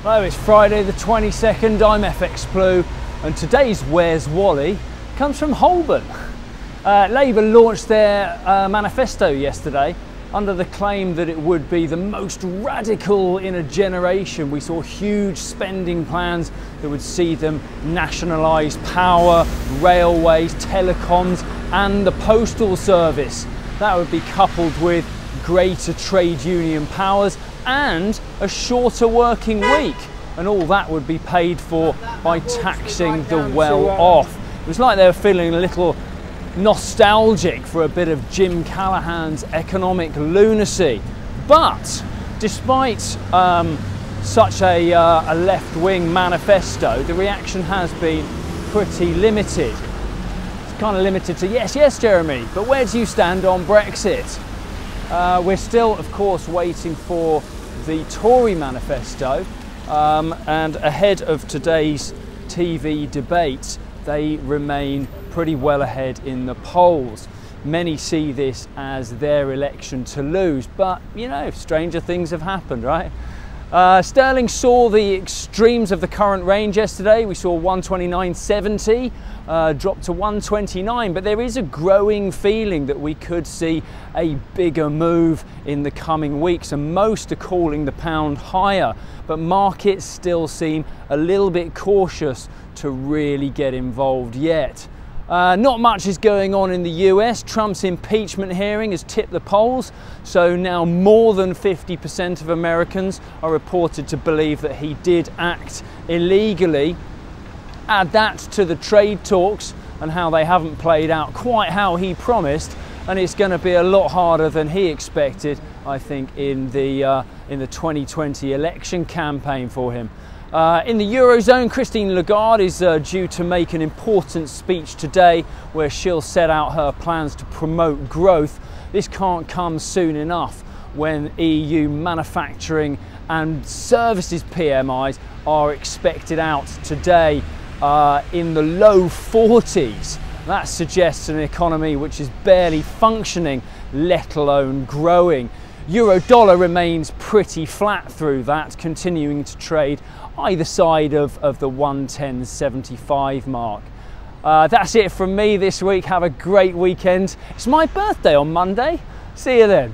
Hello, it's Friday the 22nd, I'm FX Blue, and today's Where's Wally comes from Holborn. Labour launched their manifesto yesterday under the claim that it would be the most radical in a generation. We saw huge spending plans that would see them nationalise power, railways, telecoms and the postal service. That would be coupled with greater trade union powers and a shorter working week, and all that would be paid for by taxing the well off. It was like they were feeling a little nostalgic for a bit of Jim Callaghan's economic lunacy. But despite such a left-wing manifesto, the reaction has been pretty limited. It's kind of limited to yes, Jeremy, but where do you stand on Brexit? We're still, of course, waiting for the Tory manifesto, and ahead of today's TV debate, they remain pretty well ahead in the polls. Many see this as their election to lose, but you know, stranger things have happened, right? Sterling saw the extremes of the current range yesterday. We saw 129.70 drop to 129, but there is a growing feeling that we could see a bigger move in the coming weeks, and most are calling the pound higher, but markets still seem a little bit cautious to really get involved yet. Not much is going on in the US. Trump's impeachment hearing has tipped the polls, so now more than 50% of Americans are reported to believe that he did act illegally. Add that to the trade talks and how they haven't played out quite how he promised, and it's going to be a lot harder than he expected, I think, in the 2020 election campaign for him. In the Eurozone, Christine Lagarde is due to make an important speech today where she'll set out her plans to promote growth. This can't come soon enough when EU manufacturing and services PMIs are expected out today in the low 40s. That suggests an economy which is barely functioning, let alone growing. Euro dollar remains pretty flat through that, continuing to trade either side of the 110.75 mark. That's it from me this week. Have a great weekend. It's my birthday on Monday. See you then.